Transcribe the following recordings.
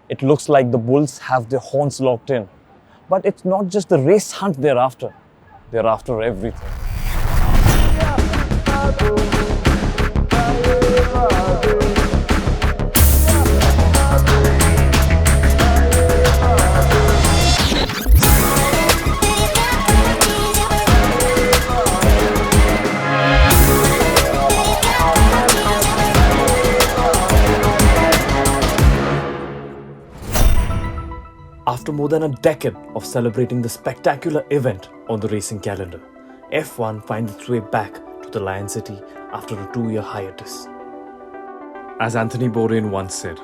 It looks like the bulls have their horns locked in. But it's not just the race hunt they're after everything. After more than a decade of celebrating the spectacular event on the racing calendar, F1 finds its way back to the Lion City after a 2-year hiatus. As Anthony Bourdain once said,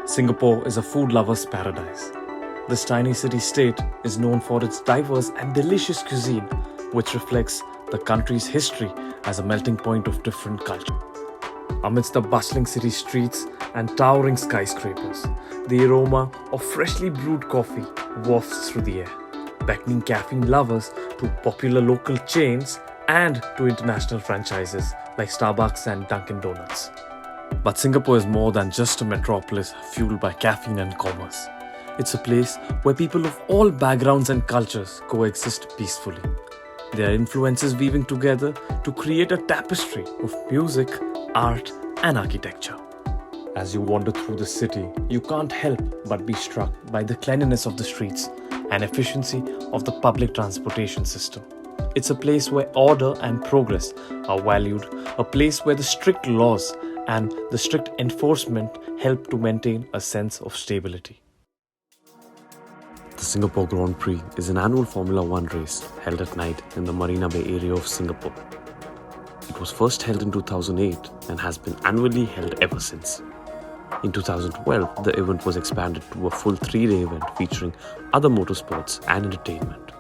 Singapore is a food lover's paradise. This tiny city-state is known for its diverse and delicious cuisine, which reflects the country's history as a melting point of different cultures. Amidst the bustling city streets and towering skyscrapers, the aroma of freshly brewed coffee wafts through the air, beckoning caffeine lovers to popular local chains and to international franchises like Starbucks and Dunkin' Donuts. But Singapore is more than just a metropolis fueled by caffeine and commerce. It's a place where people of all backgrounds and cultures coexist peacefully. Their influences weaving together to create a tapestry of music, art, and architecture. As you wander through the city, you can't help but be struck by the cleanliness of the streets and efficiency of the public transportation system. It's a place where order and progress are valued, a place where the strict laws and the strict enforcement help to maintain a sense of stability. The Singapore Grand Prix is an annual Formula One race held at night in the Marina Bay area of Singapore. It was first held in 2008 and has been annually held ever since. In 2012, the event was expanded to a full 3-day event featuring other motorsports and entertainment.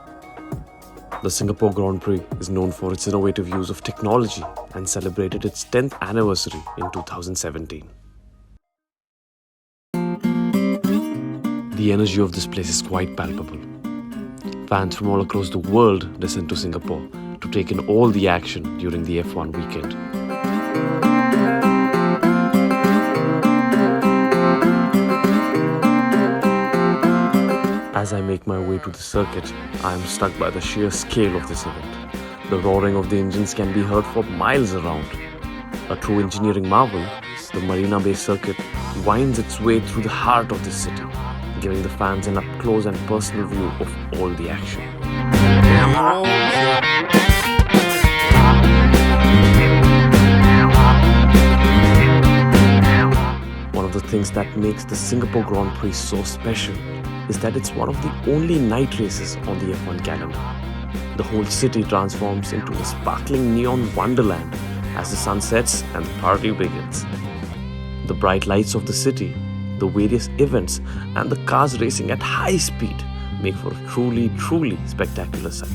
The Singapore Grand Prix is known for its innovative use of technology and celebrated its 10th anniversary in 2017. The energy of this place is quite palpable. Fans from all across the world descend to Singapore to take in all the action during the F1 weekend. As I make my way to the circuit, I am struck by the sheer scale of this event. The roaring of the engines can be heard for miles around. A true engineering marvel, the Marina Bay circuit winds its way through the heart of the city, giving the fans an up-close and personal view of all the action. One of the things that makes the Singapore Grand Prix so special is that it's one of the only night races on the F1 calendar. The whole city transforms into a sparkling neon wonderland as the sun sets and the party begins. The bright lights of the city, the various events, and the cars racing at high speed make for a truly, truly spectacular sight.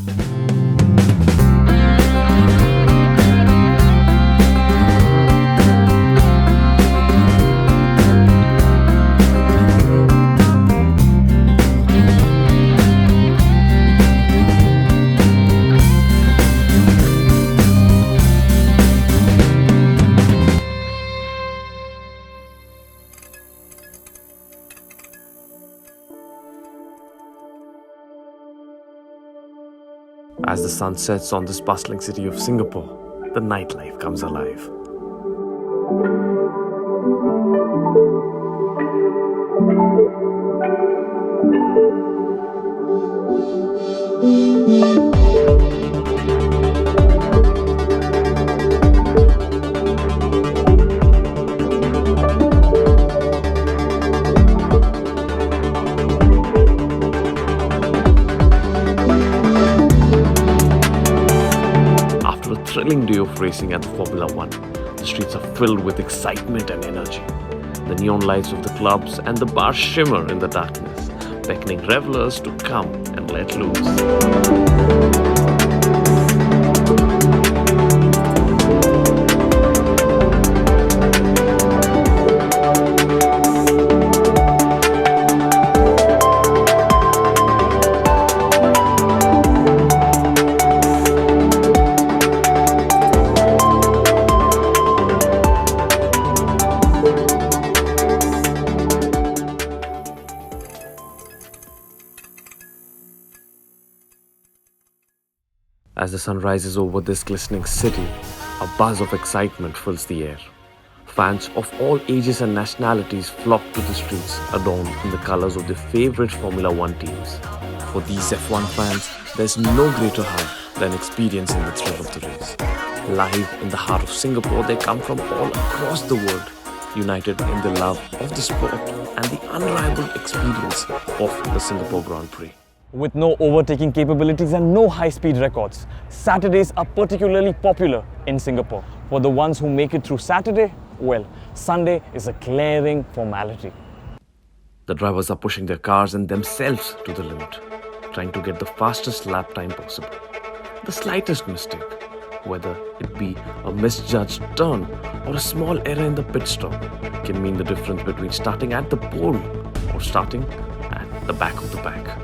As the sun sets on this bustling city of Singapore, the nightlife comes alive. Thrilling day of racing at the Formula One, the streets are filled with excitement and energy. The neon lights of the clubs and the bars shimmer in the darkness, beckoning revelers to come and let loose. As the sun rises over this glistening city, a buzz of excitement fills the air. Fans of all ages and nationalities flock to the streets, adorned in the colors of their favorite Formula One teams. For these F1 fans, there's no greater high than experiencing the thrill of the race. Live in the heart of Singapore, they come from all across the world, united in the love of the sport and the unrivaled experience of the Singapore Grand Prix. With no overtaking capabilities and no high-speed records, Saturdays are particularly popular in Singapore. For the ones who make it through Saturday, well, Sunday is a glaring formality. The drivers are pushing their cars and themselves to the limit, trying to get the fastest lap time possible. The slightest mistake, whether it be a misjudged turn or a small error in the pit stop, can mean the difference between starting at the pole or starting at the back of the pack.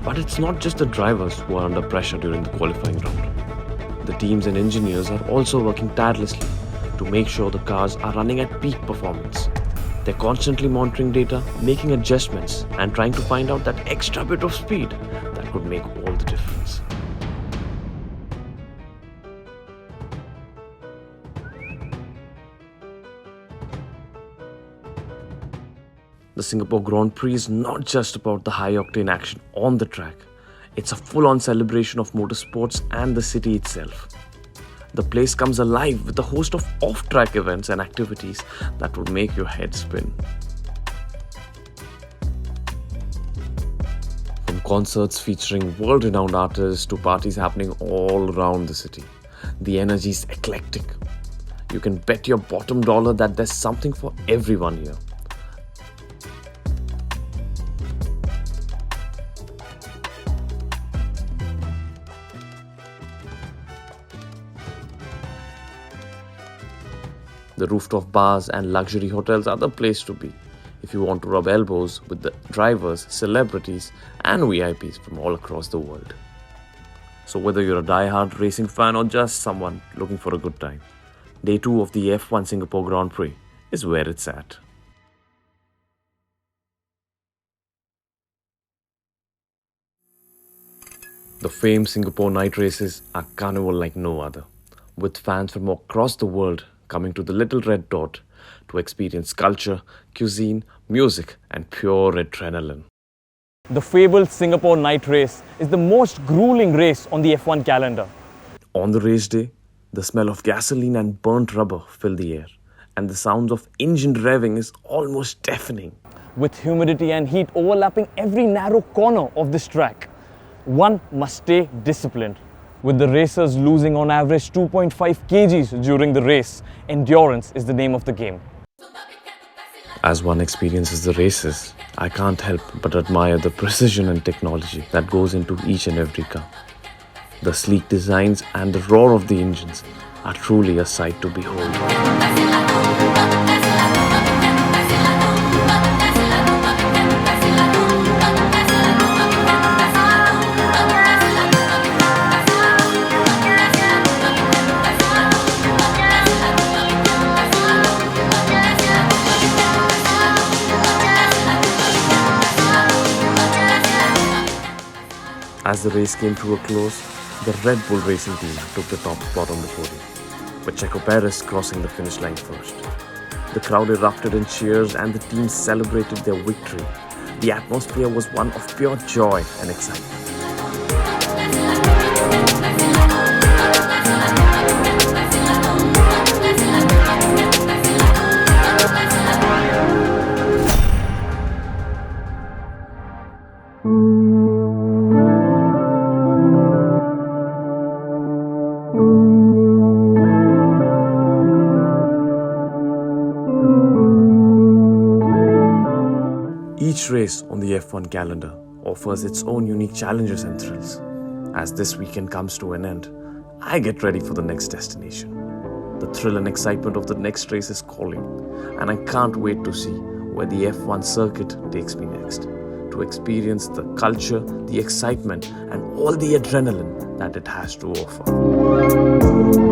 But it's not just the drivers who are under pressure during the qualifying round. The teams and engineers are also working tirelessly to make sure the cars are running at peak performance. They're constantly monitoring data, making adjustments, and trying to find out that extra bit of speed that could make all the difference. The Singapore Grand Prix is not just about the high-octane action on the track. It's a full-on celebration of motorsports and the city itself. The place comes alive with a host of off-track events and activities that would make your head spin. From concerts featuring world-renowned artists to parties happening all around the city, the energy is eclectic. You can bet your bottom dollar that there's something for everyone here. The rooftop bars and luxury hotels are the place to be if you want to rub elbows with the drivers, celebrities, and VIPs from all across the world. So whether you're a die-hard racing fan or just someone looking for a good time, Day 2 of the F1 Singapore Grand Prix is where it's at. The famed Singapore night races are carnival like no other, with fans from across the world coming to the Little Red Dot to experience culture, cuisine, music, and pure adrenaline. The fabled Singapore night race is the most grueling race on the F1 calendar. On the race day, the smell of gasoline and burnt rubber fill the air, and the sounds of engine revving is almost deafening. With humidity and heat overlapping every narrow corner of this track, one must stay disciplined. With the racers losing on average 2.5 kgs during the race, endurance is the name of the game. As one experiences the races, I can't help but admire the precision and technology that goes into each and every car. The sleek designs and the roar of the engines are truly a sight to behold. As the race came to a close, the Red Bull Racing team took the top spot on the podium, with Checo Perez crossing the finish line first. The crowd erupted in cheers and the team celebrated their victory. The atmosphere was one of pure joy and excitement. Each race on the F1 calendar offers its own unique challenges and thrills. As this weekend comes to an end, I get ready for the next destination. The thrill and excitement of the next race is calling, and I can't wait to see where the F1 circuit takes me next, to experience the culture, the excitement, and all the adrenaline that it has to offer.